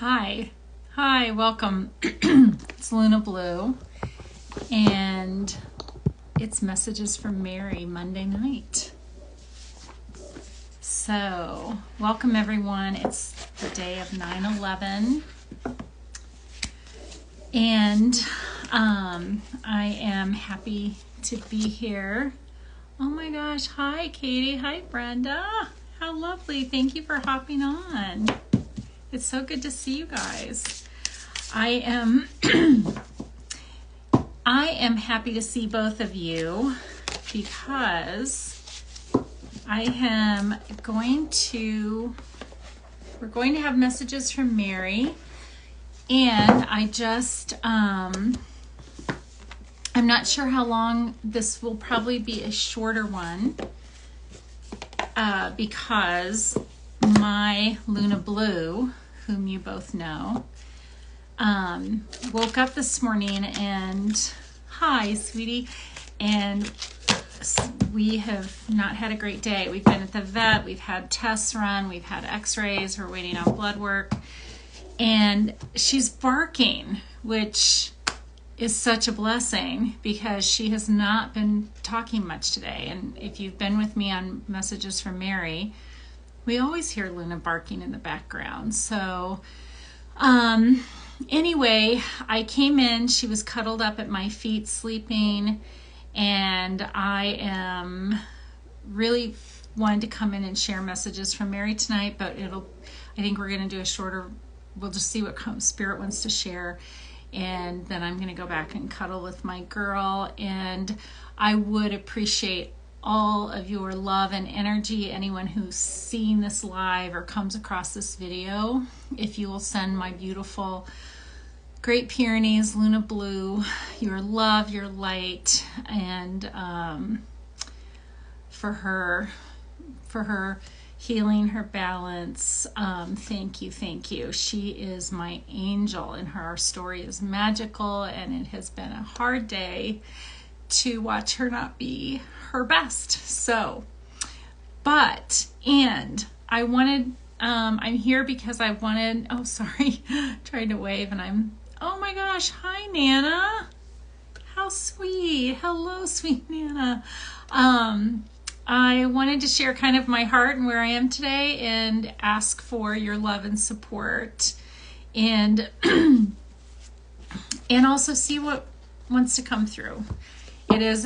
Hi, welcome. It's Luna Blue, and it's Messages from Mary Monday night. So, welcome everyone. It's the day of 9/11, and I am happy to be here. Oh my gosh, hi Katie, hi Brenda. How lovely. Thank you for hopping on. It's so good to see you guys. I am happy to see both of you because we're going to have messages from Mary, and I'm not sure how long this will probably be, a shorter one, because my Luna Blue, whom you both know, woke up this morning and, hi, sweetie, and we have not had a great day. We've been at the vet, we've had tests run, we've had x-rays, we're waiting on blood work, and she's barking, which is such a blessing because she has not been talking much today. And if you've been with me on Messages from Mary, we always hear Luna barking in the background. So anyway, I came in, she was cuddled up at my feet sleeping, and I am really wanting to come in and share Messages from Mary tonight, but I think we're going to do a shorter, we'll just see what Spirit wants to share, and then I'm going to go back and cuddle with my girl. And I would appreciate all of your love and energy, anyone who's seeing this live or comes across this video, if you will send my beautiful Great Pyrenees Luna Blue your love, your light, and for her healing, her balance. Thank you. She is my angel, and her story is magical, and it has been a hard day to watch her not be her best. So, and I wanted, I'm here because I wanted, oh, sorry, trying to wave, and oh my gosh, hi, Nana. How sweet. Hello, sweet Nana. I wanted to share kind of my heart and where I am today and ask for your love and support, and and also see what wants to come through. It is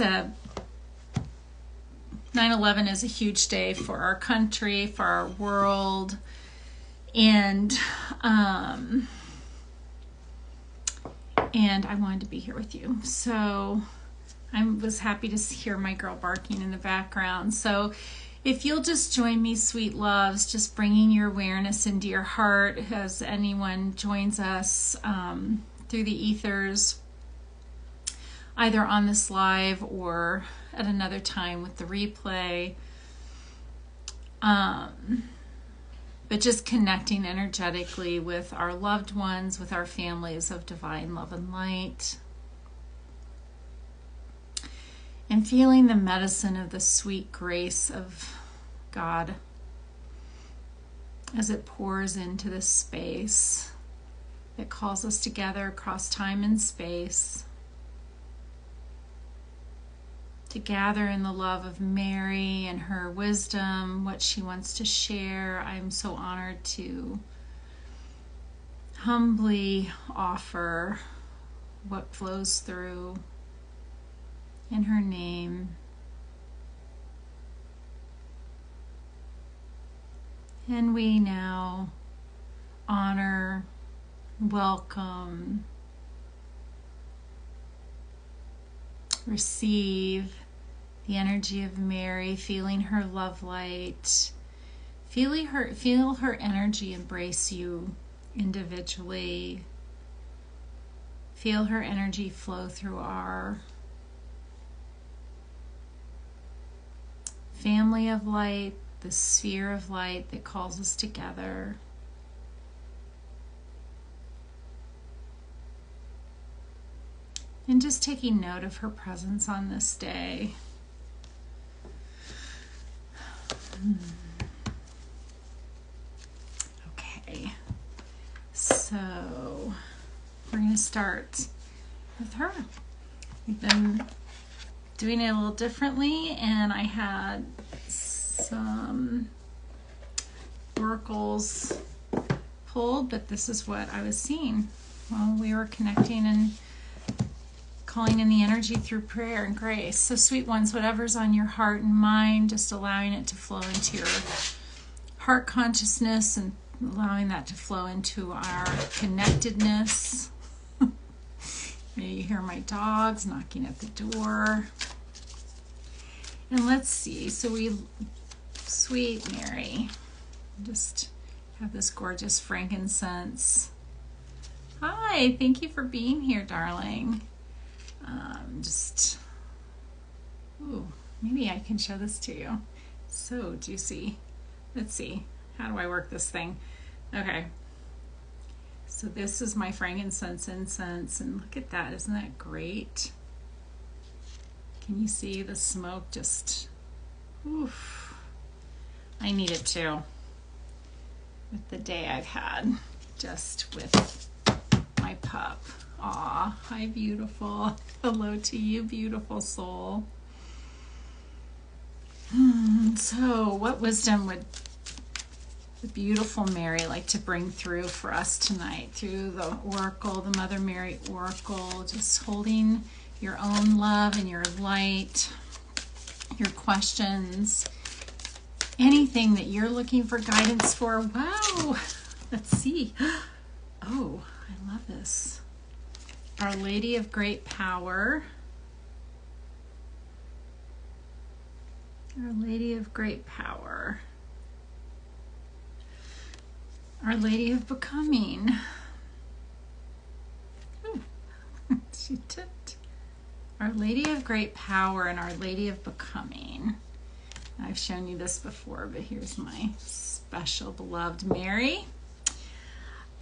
9/11 is a huge day for our country, for our world, and I wanted to be here with you. So I was happy to hear my girl barking in the background. So if you'll just join me, sweet loves, just bringing your awareness into your heart as anyone joins us through the ethers, either on this live or at another time with the replay. But just connecting energetically with our loved ones, with our families of divine love and light. And feeling the medicine of the sweet grace of God as it pours into this space that calls us together across time and space to gather in the love of Mary and her wisdom, what she wants to share. I'm so honored to humbly offer what flows through in her name. And we now honor, welcome, receive the energy of Mary, feeling her love light, feel her energy embrace you individually. Feel her energy flow through our family of light, the sphere of light that calls us together. And just taking note of her presence on this day. Okay, so So we're going to start with her. We've been doing it a little differently, and I had some oracles pulled, but this is what I was seeing while we were connecting and calling in the energy through prayer and grace. So sweet ones, whatever's on your heart and mind, just allowing it to flow into your heart consciousness and allowing that to flow into our connectedness. Maybe you hear my dogs knocking at the door. And let's see, so we, sweet Mary, just have this gorgeous frankincense. Hi, thank you for being here, darling. Ooh, maybe I can show this to you. So juicy. Let's see, how do I work this thing? Okay, so this is my frankincense incense, and look at that, isn't that great? Can you see the smoke just, oof. I need it too, with the day I've had, just with my pup. Aw, hi beautiful. Hello to you, beautiful soul. So what wisdom would the beautiful Mary like to bring through for us tonight through the oracle, the Mother Mary oracle, just holding your own love and your light, your questions, anything that you're looking for guidance for. Wow, let's see. Oh, I love this. Our Lady of Great Power. Our Lady of Great Power. Our Lady of Becoming. Ooh, she tipped. Our Lady of Great Power and Our Lady of Becoming. I've shown you this before, but here's my special beloved Mary.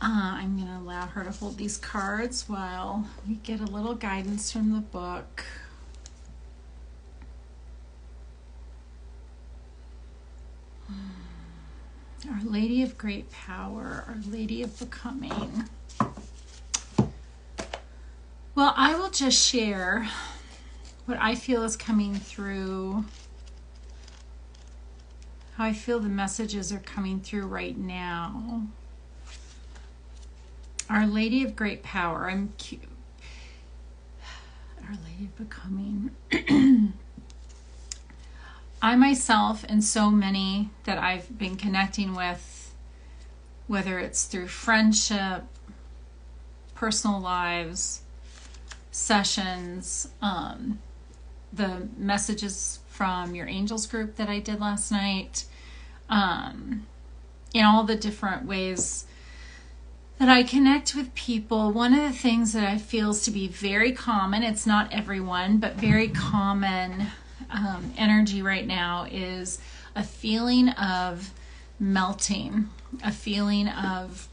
I'm going to allow her to hold these cards while we get a little guidance from the book. Our Lady of Great Power, Our Lady of Becoming. Well, I will just share what I feel is coming through, how I feel the messages are coming through right now. Our Lady of Great Power. Our Lady of Becoming. I myself and so many that I've been connecting with, whether it's through friendship, personal lives, sessions, the messages from your angels group that I did last night, in all the different ways that I connect with people, one of the things that I feel is to be very common, it's not everyone, but very common energy right now is a feeling of melting, a feeling of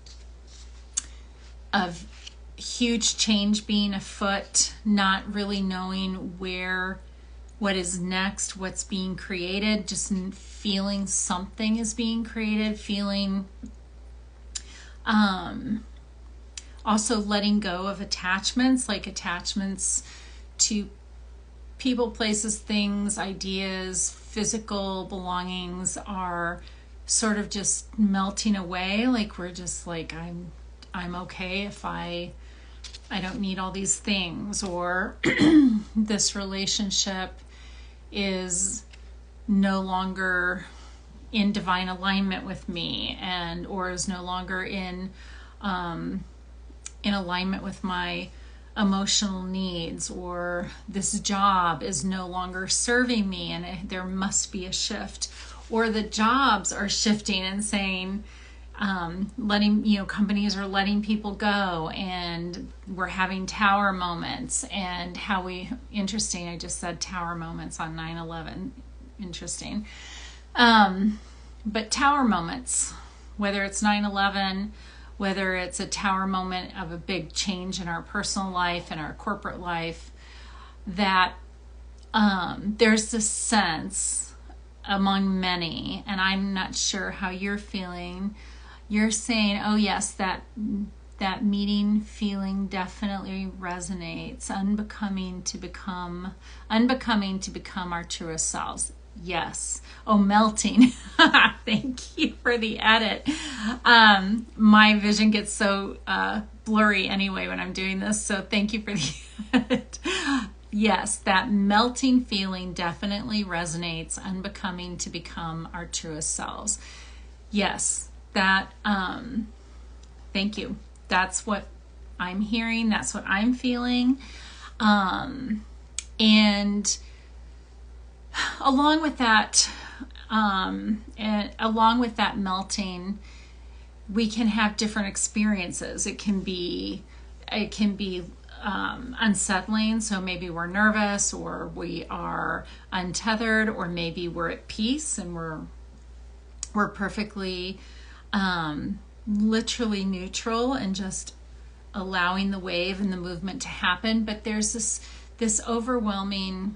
huge change being afoot, not really knowing what is next, what's being created, just feeling something is being created, feeling also letting go of attachments, like attachments to people, places, things, ideas, physical belongings are sort of just melting away. Like we're just like, I'm okay if I don't need all these things, or this relationship is no longer in divine alignment with me, and or is no longer in alignment with my emotional needs, or this job is no longer serving me and there must be a shift, or the jobs are shifting and saying companies are letting people go, and we're having tower moments. And interesting, I just said tower moments on 9/11, interesting. But tower moments, whether it's 9/11, whether it's a tower moment of a big change in our personal life and our corporate life, that there's this sense among many, and I'm not sure how you're feeling, you're saying, oh yes, that that meeting feeling definitely resonates. Unbecoming to become our truest selves. Yes. Oh, melting. Thank you for the edit. My vision gets so blurry anyway when I'm doing this, so thank you for the edit. Yes, that melting feeling definitely resonates. Unbecoming to become our truest selves. Yes, that, thank you. That's what I'm hearing. That's what I'm feeling. And along with that, melting, we can have different experiences. It can be unsettling. So maybe we're nervous, or we are untethered, or maybe we're at peace and we're perfectly, literally neutral and just allowing the wave and the movement to happen. But there's this overwhelming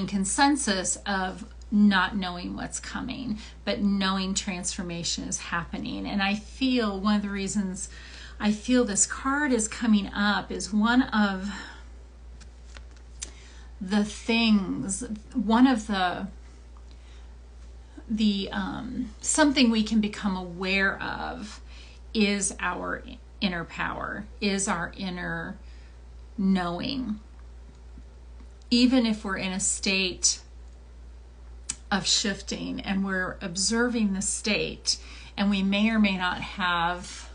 consensus of not knowing what's coming, but knowing transformation is happening. And I feel one of the reasons I feel this card is coming up is one of the things, something we can become aware of is our inner power, is our inner knowing. Even if we're in a state of shifting and we're observing the state, and we may or may not have,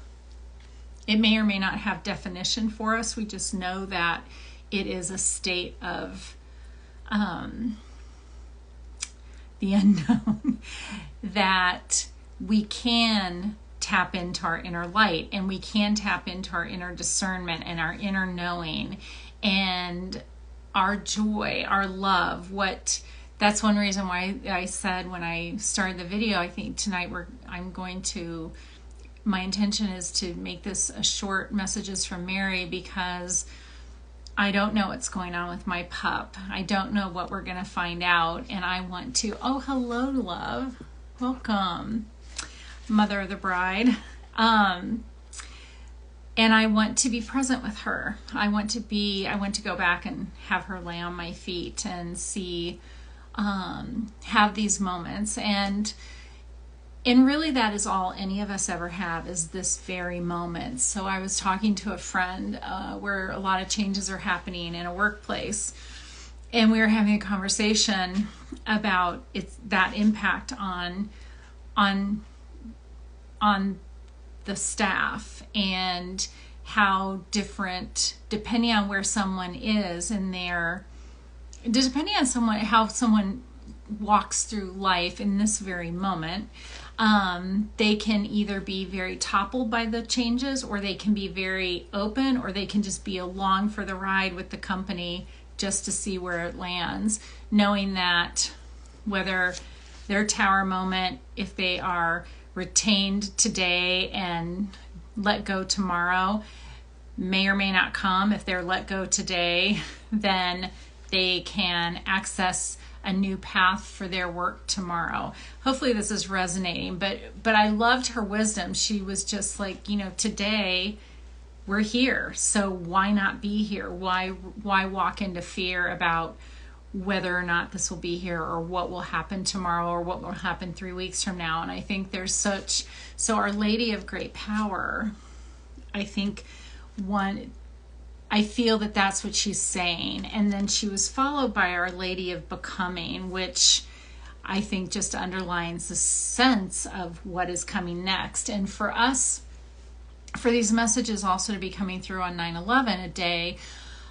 it may or may not have definition for us. We just know that it is a state of the unknown, that we can tap into our inner light, and we can tap into our inner discernment and our inner knowing and our joy, our love. That's one reason why I said when I started the video, I think tonight my intention is to make this a short messages from Mary, because I don't know what's going on with my pup. I don't know what we're going to find out. And I want to, oh, hello, love. Welcome, mother of the bride. And I want to be present with her. I want to go back and have her lay on my feet and see, have these moments. And really that is all any of us ever have, is this very moment. So I was talking to a friend where a lot of changes are happening in a workplace, and we were having a conversation about that impact on the staff, and how different, depending on where someone is in depending on how someone walks through life in this very moment, they can either be very toppled by the changes, or they can be very open, or they can just be along for the ride with the company just to see where it lands, knowing that whether their tower moment, if they are retained today and let go tomorrow, may or may not come. If they're let go today, then they can access a new path for their work tomorrow. Hopefully this is resonating, but I loved her wisdom. She was just like, today we're here, so why not be here? Why walk into fear about whether or not this will be here, or what will happen tomorrow, or what will happen 3 weeks from now? And I think there's so Our Lady of Great Power, I feel that that's what she's saying. And then she was followed by Our Lady of Becoming, which I think just underlines the sense of what is coming next. And for us, for these messages also to be coming through on 9/11, a day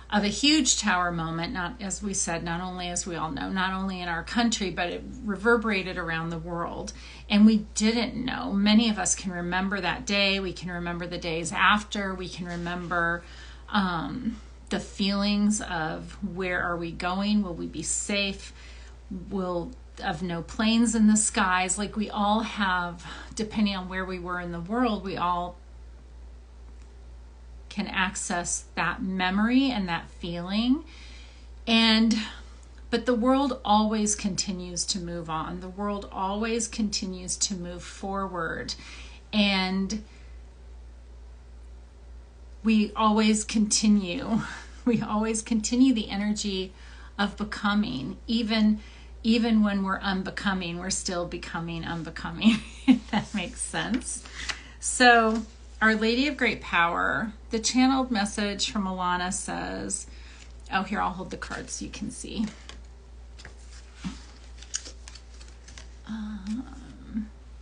of a huge tower moment, not, as we said, not only, as we all know, not only in our country, but it reverberated around the world. And we didn't know. Many of us can remember that day. We can remember the days after. We can remember the feelings of, where are we going? Will we be safe? Of no planes in the skies? Like, we all have, depending on where we were in the world, we all can access that memory and that feeling. But the world always continues to move on. The world always continues to move forward. And we always continue. We always continue the energy of becoming. Even when we're unbecoming, we're still becoming unbecoming, if that makes sense. So, Our Lady of Great Power, the channeled message from Alana says, oh, here, I'll hold the card so you can see.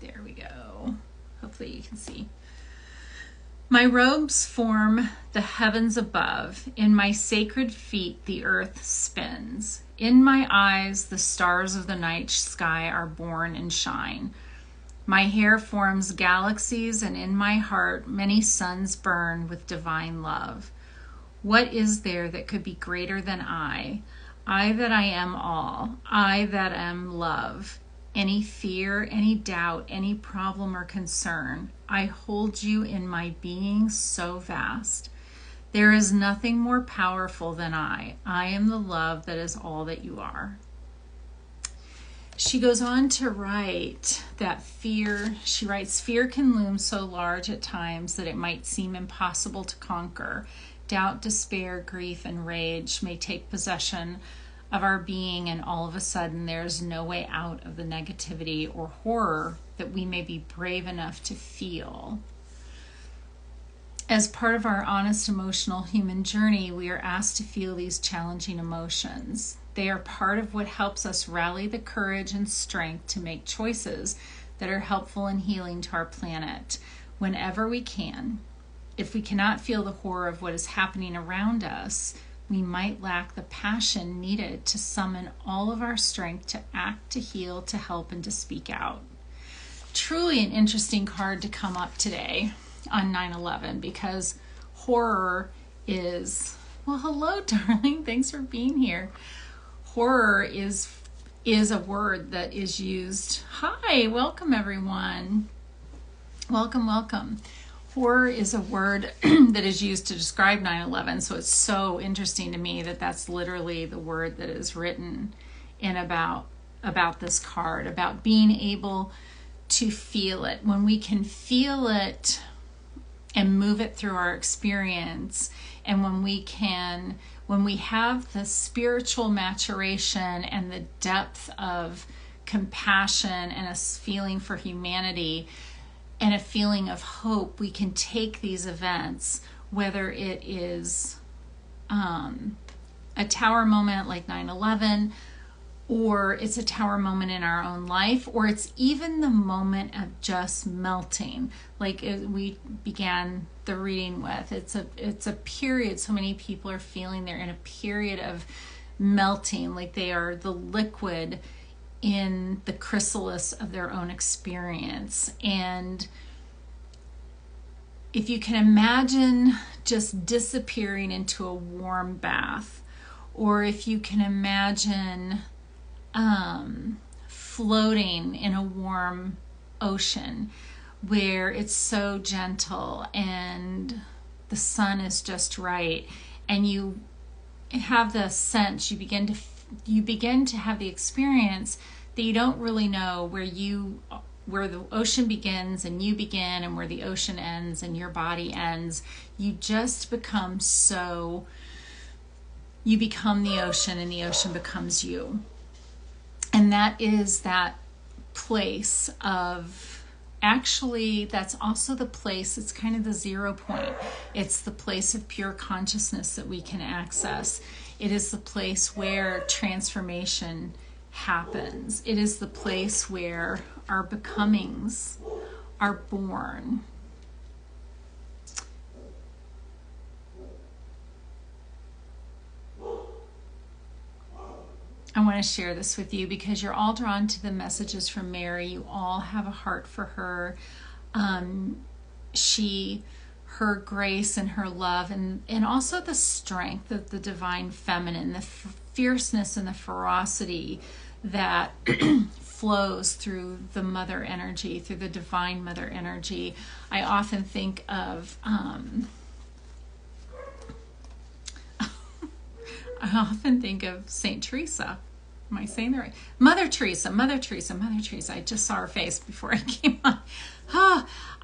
There we go. Hopefully you can see. My robes form the heavens above. In my sacred feet, the earth spins. In my eyes, the stars of the night sky are born and shine. My hair forms galaxies, and in my heart, many suns burn with divine love. What is there that could be greater than I that I am all, I that am love? Any fear, any doubt, any problem or concern, I hold you in my being so vast. There is nothing more powerful than I. I am the love that is all that you are. She goes on to write that fear, she writes, fear can loom so large at times that it might seem impossible to conquer. Doubt, despair, grief, and rage may take possession of our being, and all of a sudden there's no way out of the negativity or horror that we may be brave enough to feel. As part of our honest emotional human journey, we are asked to feel these challenging emotions. They are part of what helps us rally the courage and strength to make choices that are helpful and healing to our planet whenever we can. If we cannot feel the horror of what is happening around us, we might lack the passion needed to summon all of our strength to act, to heal, to help, and to speak out. Truly an interesting card to come up today on 9/11, because horror is, well, hello, darling. Thanks for being here. Horror is a word that is used. Hi, welcome everyone. Welcome. Horror is a word that is used to describe 9/11, so it's so interesting to me that that's literally the word that is written in about this card, about being able to feel it. When we can feel it and move it through our experience, and when we have the spiritual maturation and the depth of compassion and a feeling for humanity and a feeling of hope, we can take these events, whether it is a tower moment like 9/11, or it's a tower moment in our own life, or it's even the moment of just melting, like we began the reading with. It's a period. So many people are feeling they're in a period of melting, like they are the liquid in the chrysalis of their own experience. And if you can imagine just disappearing into a warm bath, or if you can imagine floating in a warm ocean where it's so gentle and the sun is just right, and you have the sense, you begin to have the experience that you don't really know where the ocean begins and you begin, and where the ocean ends and your body ends. You just become you become the ocean, and the ocean becomes you. And that is that place of, actually, that's also the place, it's kind of the 0 point. It's the place of pure consciousness that we can access. It is the place where transformation happens. It is the place where our becomings are born. I want to share this with you because you're all drawn to the messages from Mary. You all have a heart for her. Her grace and her love, and also the strength of the divine feminine, the fierceness and the ferocity that flows through the mother energy, through the divine mother energy. I often think of Saint Teresa. Am I saying that right? Mother Teresa. I just saw her face before I came on.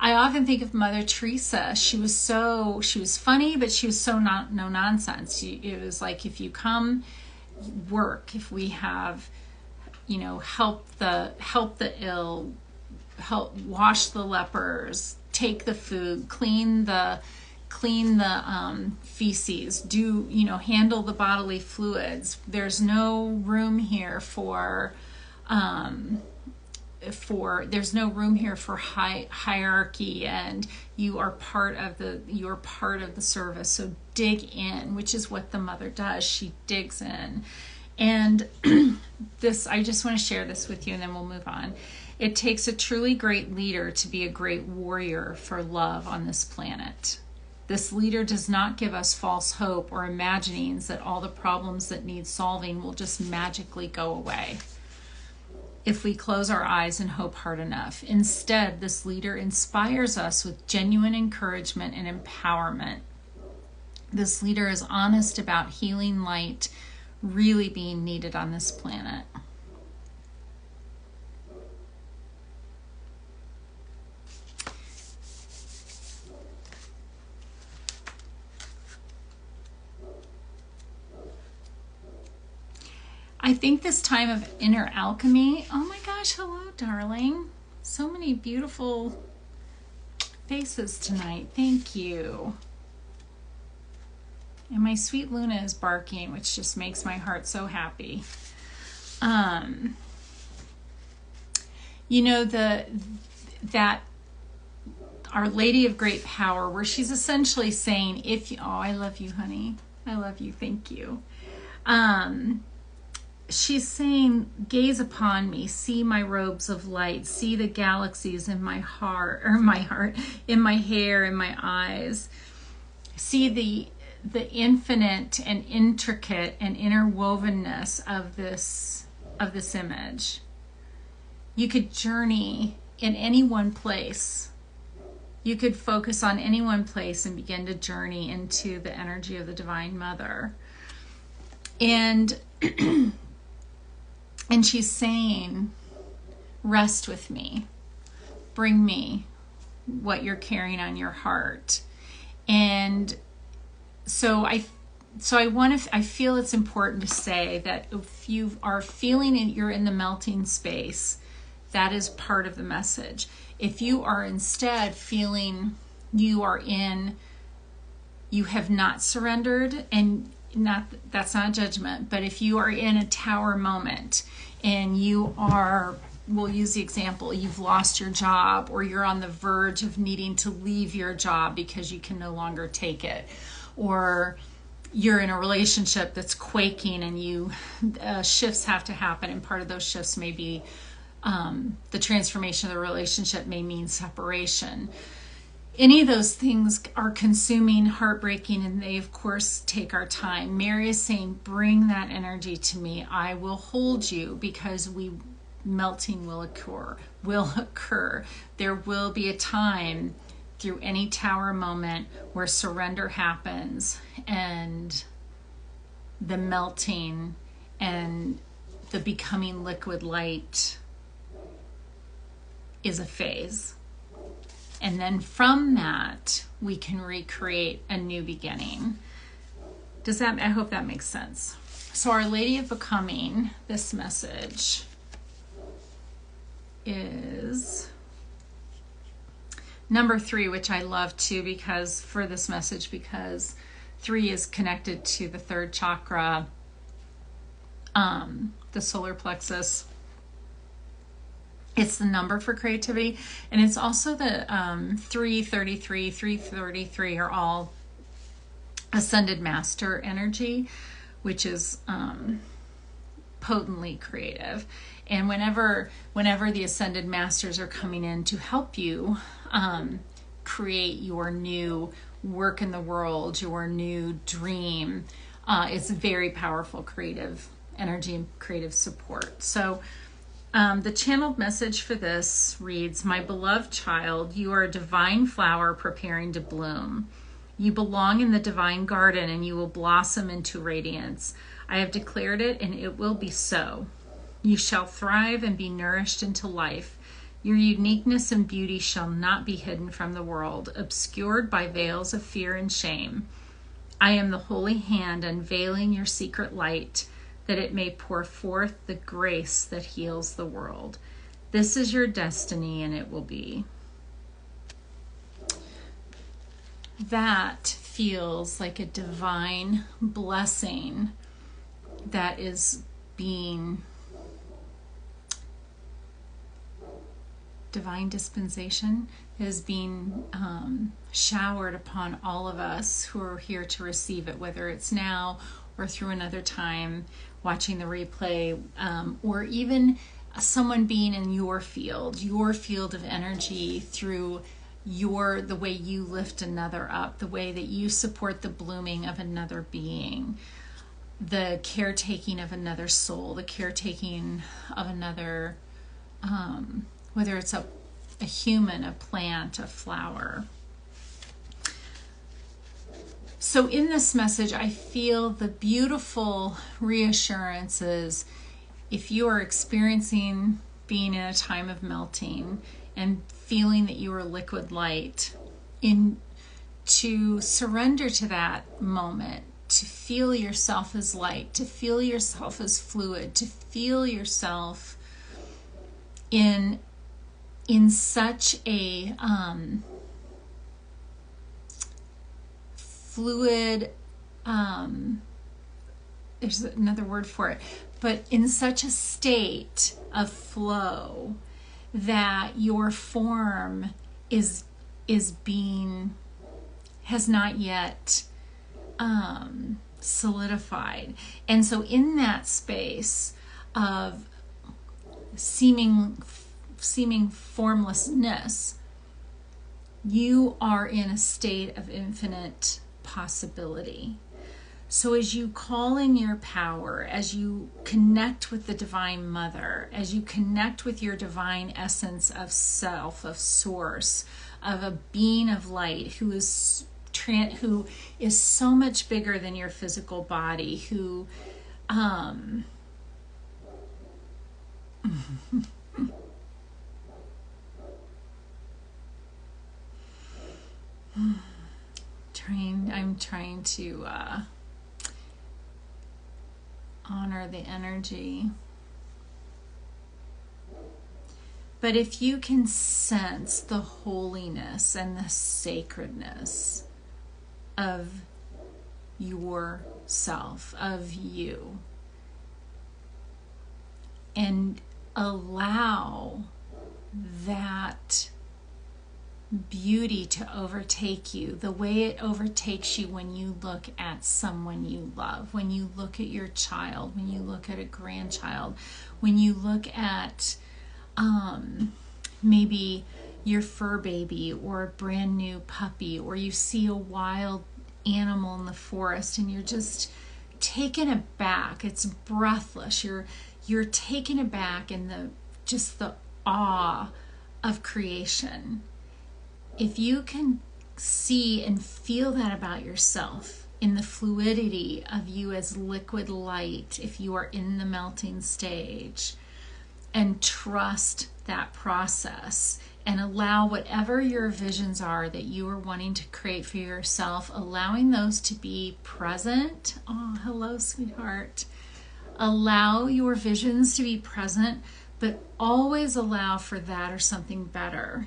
I often think of Mother Teresa. She was funny, but she was so no nonsense. It was like, if you come work, if we have, help the ill, help wash the lepers, take the food, clean the feces, handle the bodily fluids. There's no room here for hierarchy, and you are part of the service. So dig in, which is what the mother does. She digs in. And I just want to share this with you, and then we'll move on. It takes a truly great leader to be a great warrior for love on this planet. This leader does not give us false hope or imaginings that all the problems that need solving will just magically go away if we close our eyes and hope hard enough. Instead, this leader inspires us with genuine encouragement and empowerment. This leader is honest about healing light really being needed on this planet. I think this time of inner alchemy, oh my gosh, hello, darling. So many beautiful faces tonight. Thank you. And my sweet Luna is barking, which just makes my heart so happy. That Our Lady of Great Power, where she's essentially saying, I love you, honey. I love you. Thank you. She's saying, gaze upon me, see my robes of light, see the galaxies in my heart, in my hair, in my eyes. See the infinite and intricate and interwovenness of this image. You could journey in any one place. You could focus on any one place and begin to journey into the energy of the Divine Mother. And she's saying, rest with me. Bring me what you're carrying on your heart. And so I feel it's important to say that if you are feeling you're in the melting space, that is part of the message. If you are instead feeling you have not surrendered, and that's not a judgment, but if you are in a tower moment and we'll use the example, you've lost your job, or you're on the verge of needing to leave your job because you can no longer take it, or you're in a relationship that's quaking and shifts have to happen, and part of those shifts may be the transformation of the relationship may mean separation. Any of those things are consuming, heartbreaking, and they, of course, take our time. Mary is saying, bring that energy to me. I will hold you, because melting will occur. There will be a time through any tower moment where surrender happens, and the melting and the becoming liquid light is a phase. And then from that, we can recreate a new beginning. I hope that makes sense. So Our Lady of Becoming, this message is number 3, which I love too, because 3 is connected to the 3rd chakra, the solar plexus. It's the number for creativity, and it's also the 333. 333 are all ascended master energy, which is potently creative. And whenever the ascended masters are coming in to help you create your new work in the world, your new dream, it's very powerful creative energy and creative support. So the channeled message for this reads, my beloved child, you are a divine flower preparing to bloom. You belong in the divine garden, and you will blossom into radiance. I have declared it, and it will be so. You shall thrive and be nourished into life. Your uniqueness and beauty shall not be hidden from the world, obscured by veils of fear and shame. I am the holy hand unveiling your secret light, that it may pour forth the grace that heals the world. This is your destiny, and it will be. That feels like a divine blessing that is being, divine dispensation is being showered upon all of us who are here to receive it, whether it's now or through another time, watching the replay, or even someone being in your field of energy, through the way you lift another up, the way that you support the blooming of another being, the caretaking of another soul, the caretaking of another, whether it's a human, a plant, a flower. So in this message, I feel the beautiful reassurances. If you are experiencing being in a time of melting and feeling that you are liquid light, to surrender to that moment, to feel yourself as light, to feel yourself as fluid, to feel yourself in such a fluid, there's another word for it, but in such a state of flow that your form has not yet solidified. And so in that space of seeming formlessness, you are in a state of infinite possibility. So as you call in your power, as you connect with the Divine Mother, as you connect with your divine essence of self, of source, of a being of light who is so much bigger than your physical body, who I'm trying to honor the energy. But if you can sense the holiness and the sacredness of yourself, of you, and allow that beauty to overtake you the way it overtakes you when you look at someone you love, when you look at your child, when you look at a grandchild, when you look at maybe your fur baby or a brand new puppy, or you see a wild animal in the forest and you're just taken aback. It's breathless. You're taken aback in the awe of creation. If you can see and feel that about yourself, in the fluidity of you as liquid light, if you are in the melting stage, and trust that process, and allow whatever your visions are that you are wanting to create for yourself, allowing those to be present. Oh, hello, sweetheart. Allow your visions to be present, but always allow for that or something better.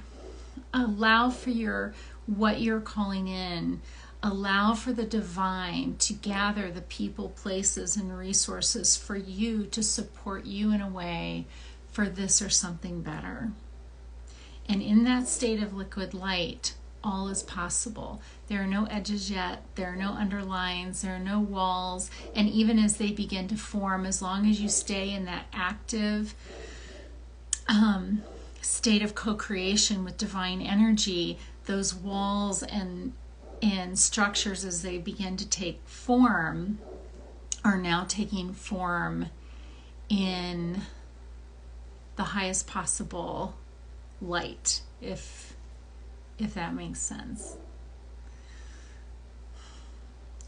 Allow for what you're calling in. Allow for the divine to gather the people, places, and resources for you to support you in a way for this or something better. And in that state of liquid light, all is possible. There are no edges yet. There are no underlines. There are no walls. And even as they begin to form, as long as you stay in that active state of co-creation with divine energy, those walls and structures, as they begin to take form, are now taking form in the highest possible light, if that makes sense.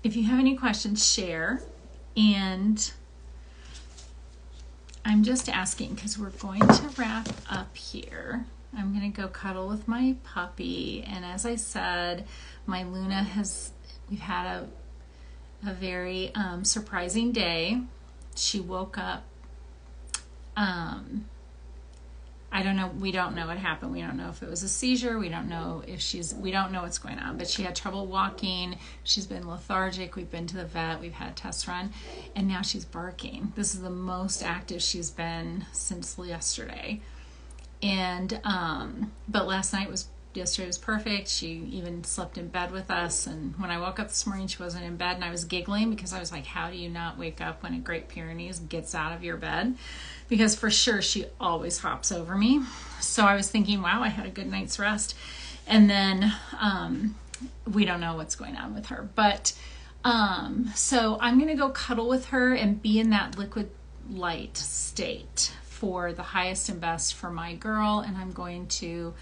If you have any questions, share. And I'm just asking, because we're going to wrap up here. I'm going to go cuddle with my puppy. And as I said, my Luna we've had a very surprising day. She woke up. I don't know. We don't know what happened. We don't know if it was a seizure. We don't know we don't know what's going on, but she had trouble walking. She's been lethargic. We've been to the vet. We've had tests run, and now she's barking. This is the most active she's been since yesterday. And, but yesterday was perfect. She even slept in bed with us. And when I woke up this morning, she wasn't in bed, and I was giggling because I was like, how do you not wake up when a Great Pyrenees gets out of your bed? Because for sure she always hops over me. So I was thinking, wow, I had a good night's rest. And then we don't know what's going on with her. But so I'm going to go cuddle with her and be in that liquid light state for the highest and best for my girl. And I'm going to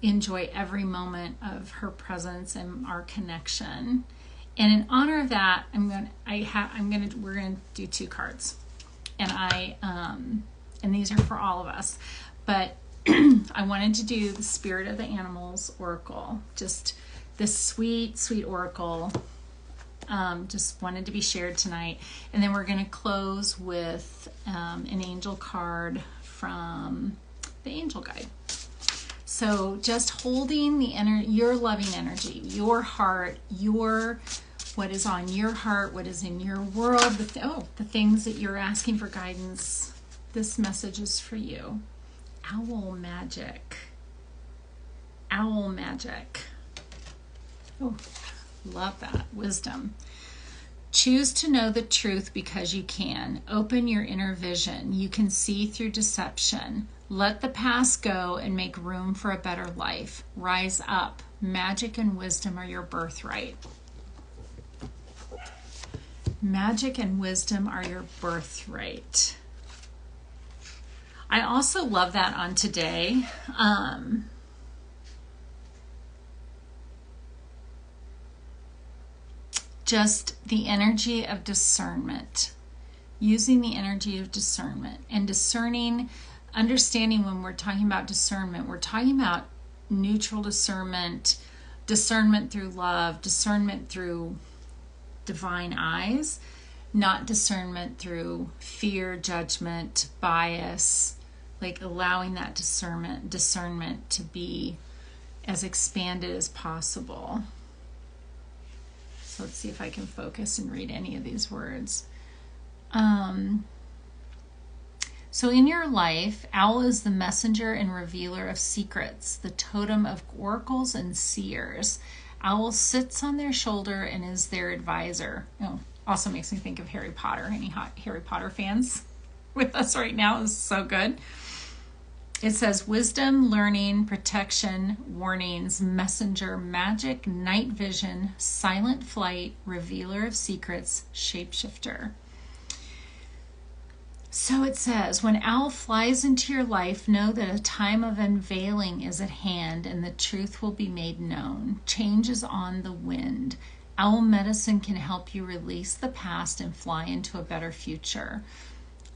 enjoy every moment of her presence and our connection. And in honor of that, we're going to do 2 cards. And and these are for all of us, but I wanted to do the Spirit of the Animals Oracle, just this sweet, sweet Oracle. Just wanted to be shared tonight. And then we're going to close with an angel card from the Angel Guide. So just holding your loving energy, your heart, what is on your heart, what is in your world, the things that you're asking for guidance. This message is for you. Owl magic. Owl magic. Oh, love that. Wisdom. Choose to know the truth because you can. Open your inner vision. You can see through deception. Let the past go and make room for a better life. Rise up. Magic and wisdom are your birthright. Magic and wisdom are your birthright. I also love that on today. Just the energy of discernment. Using the energy of discernment and discerning, understanding when we're talking about discernment, we're talking about neutral discernment, discernment through love, discernment through divine eyes, not discernment through fear, judgment, bias, like allowing that discernment to be as expanded as possible. So let's see if I can focus and read any of these words. So in your life, owl is the messenger and revealer of secrets, the totem of oracles and seers. Owl sits on their shoulder and is their advisor. Oh, also makes me think of Harry Potter. Any hot Harry Potter fans with us right now? Is so good. It says wisdom, learning, protection, warnings, messenger, magic, night vision, silent flight, revealer of secrets, shapeshifter. So it says, when owl flies into your life, know that a time of unveiling is at hand and the truth will be made known. Change is on the wind. Owl medicine can help you release the past and fly into a better future.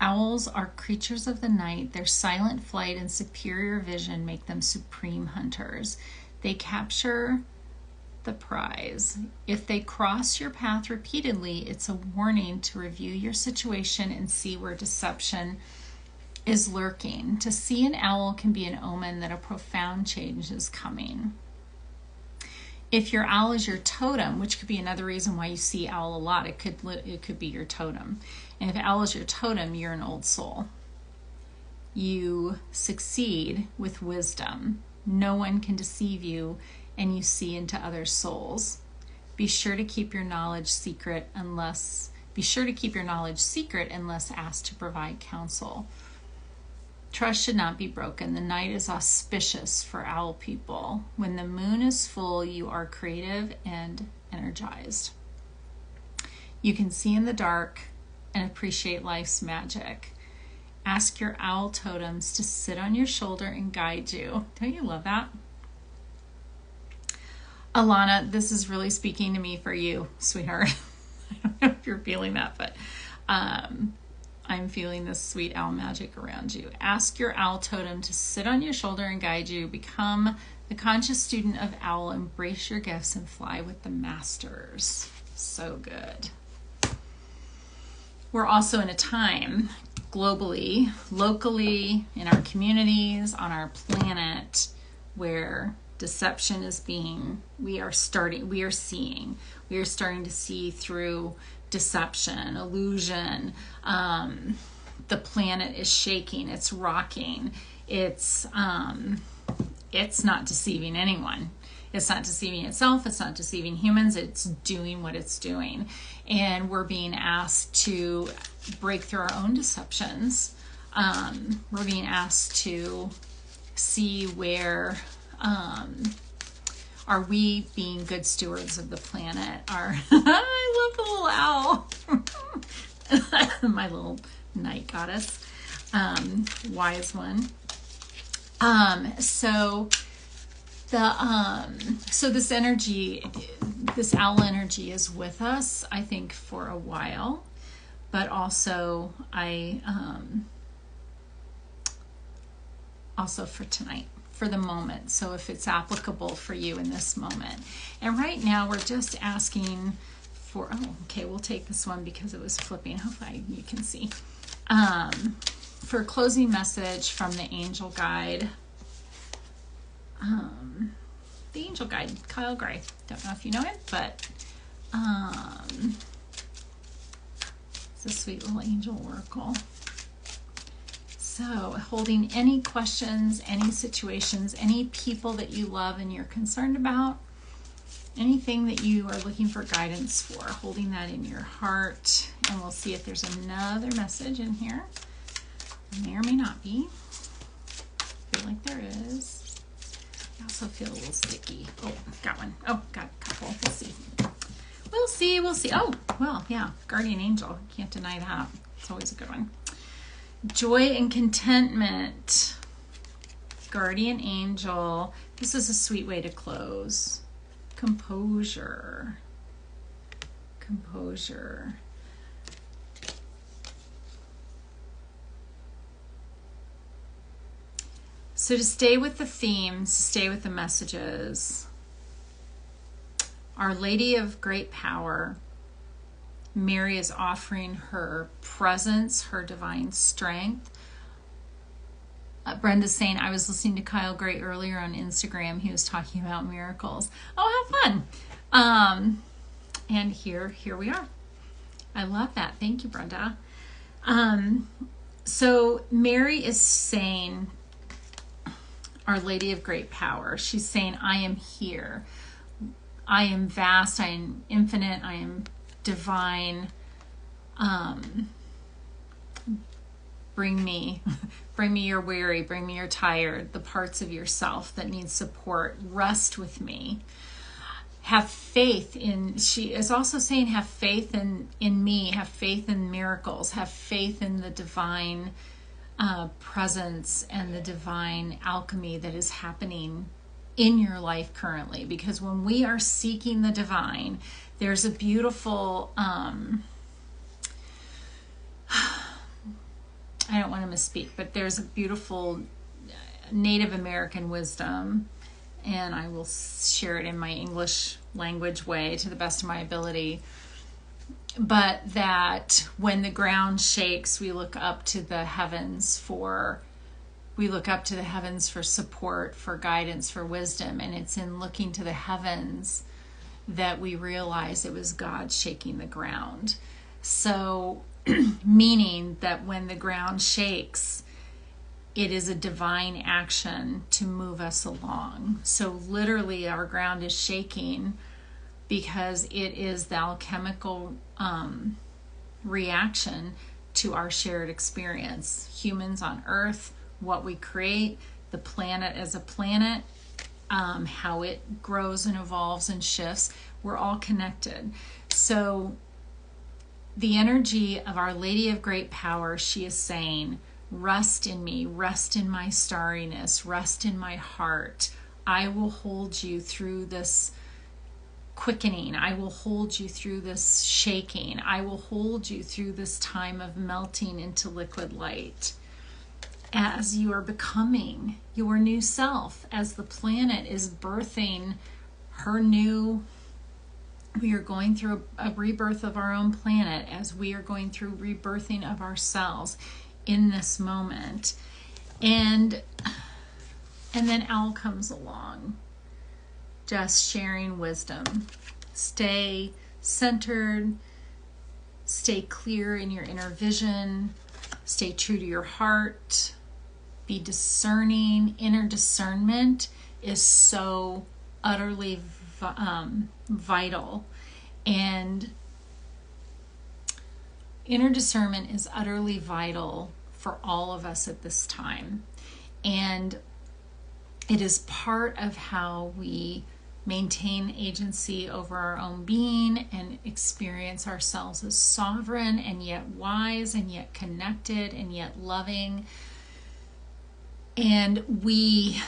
Owls are creatures of the night. Their silent flight and superior vision make them supreme hunters. They capture the prize. If they cross your path repeatedly, it's a warning to review your situation and see where deception is lurking. To see an owl can be an omen that a profound change is coming. If your owl is your totem, which could be another reason why you see owl a lot, it could be your totem. And if owl is your totem, you're an old soul. You succeed with wisdom. No one can deceive you, and you see into other souls. Be sure to keep your knowledge secret unless asked to provide counsel. Trust should not be broken. The night is auspicious for owl people. When the moon is full, you are creative and energized. You can see in the dark and appreciate life's magic. Ask your owl totems to sit on your shoulder and guide you. Don't you love that? Alana, this is really speaking to me for you, sweetheart. I don't know if you're feeling that, but I'm feeling this sweet owl magic around you. Ask your owl totem to sit on your shoulder and guide you. Become the conscious student of owl. Embrace your gifts and fly with the masters. So good. We're also in a time globally, locally, in our communities, on our planet, where deception is being, we are starting to see through deception, illusion. The planet is shaking, it's rocking. It's not deceiving anyone. It's not deceiving itself. It's not deceiving humans. It's doing what it's doing. And we're being asked to break through our own deceptions. We're being asked to see where, are we being good stewards of the planet? I love the little owl. My little night goddess. Wise one. So this energy, this owl energy is with us, I think, for a while, but also also for tonight, for the moment. So if it's applicable for you in this moment. And right now we're just asking for, we'll take this one because it was flipping. Hopefully you can see. For a closing message from the angel guide. The angel guide, Kyle Gray. Don't know if you know him, but it's a sweet little angel oracle. So holding any questions, any situations, any people that you love and you're concerned about, anything that you are looking for guidance for, holding that in your heart. And we'll see if there's another message in here. There may or may not be. I feel like there is. I also feel a little sticky. Oh, got one. Oh, got a couple. We'll see. We'll see. Oh, well, yeah. Guardian angel. Can't deny that. It's always a good one. Joy and contentment. Guardian angel. This is a sweet way to close. Composure. Composure. So to stay with the themes, stay with the messages, Our Lady of Great Power, Mary is offering her presence, her divine strength. Brenda's saying, I was listening to Kyle Gray earlier on Instagram. He was talking about miracles. Oh, have fun. And here we are. I love that. Thank you, Brenda. So Mary is saying, Our Lady of Great Power. She's saying, I am here. I am vast. I am infinite. I am divine. Bring me your weary, bring me your tired, the parts of yourself that need support. Rest with me. Have faith in, she is also saying, have faith in me, have faith in miracles, have faith in the divine presence and the divine alchemy that is happening in your life currently. Because when we are seeking the divine, there's a beautiful, I don't want to misspeak, but there's a beautiful Native American wisdom, and I will share it in my English language way to the best of my ability. But that when the ground shakes, we look up to the heavens for support, for guidance, for wisdom. And it's in looking to the heavens that we realize it was God shaking the ground. So meaning that when the ground shakes, it is a divine action to move us along. So literally our ground is shaking because it is the alchemical reaction to our shared experience. Humans on Earth, what we create, the planet as a planet, how it grows and evolves and shifts. We're all connected. So the energy of Our Lady of Great Power, she is saying, rest in me, rest in my starriness, rest in my heart. I will hold you through this quickening. I will hold you through this shaking. I will hold you through this time of melting into liquid light as you are becoming your new self, as the planet is birthing her new. We are going through a rebirth of our own planet as we are going through rebirthing of ourselves in this moment. And then Owl comes along, just sharing wisdom. Stay centered, stay clear in your inner vision, stay true to your heart, be discerning. Inner discernment is so utterly vital, and inner discernment is utterly vital for all of us at this time, and it is part of how we maintain agency over our own being and experience ourselves as sovereign and yet wise and yet connected and yet loving. And we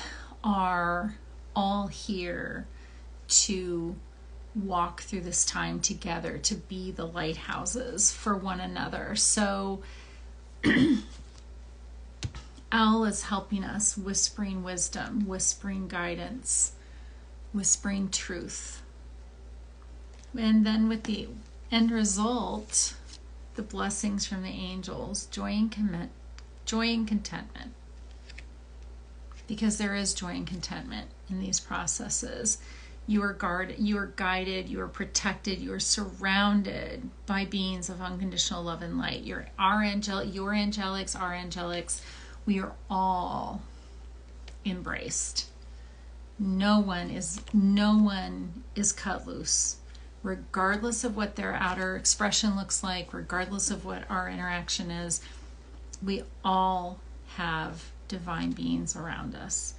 are all here to walk through this time together, to be the lighthouses for one another. So Owl is helping us, whispering wisdom, whispering guidance, whispering truth. And then with the end result, the blessings from the angels, joy and contentment. Because there is joy and contentment in these processes. You are guided, you are protected, you are surrounded by beings of unconditional love and light. Your angelics, our angelics, we are all embraced. No one is cut loose, regardless of what their outer expression looks like, regardless of what our interaction is. We all have divine beings around us.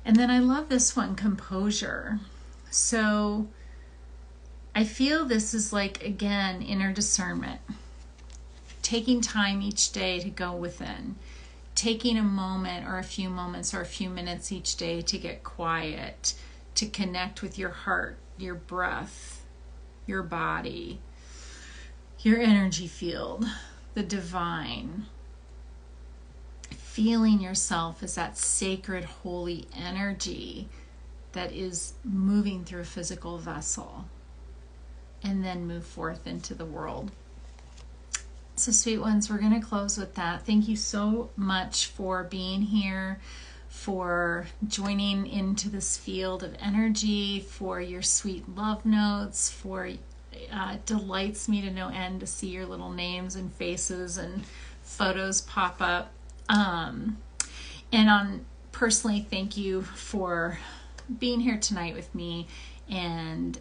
And then I love this one, composure. So I feel this is like, again, inner discernment. Taking time each day to go within. Taking a moment or a few moments or a few minutes each day to get quiet, to connect with your heart, your breath, your body, your energy field, the divine. Feeling yourself as that sacred, holy energy that is moving through a physical vessel, and then move forth into the world. So sweet ones, we're going to close with that. Thank you so much for being here, for joining into this field of energy, for your sweet love notes, for delights me to no end to see your little names and faces and photos pop up. And personally, thank you for being here tonight with me. And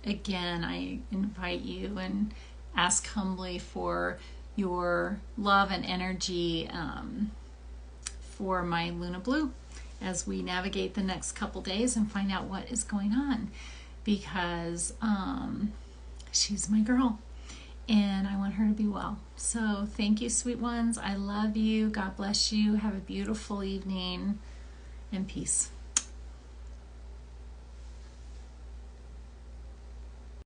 again, I invite you and ask humbly for your love and energy for my Luna Blue as we navigate the next couple days and find out what is going on, because she's my girl. And I want her to be well. So thank you, sweet ones. I love you. God bless you. Have a beautiful evening, and peace.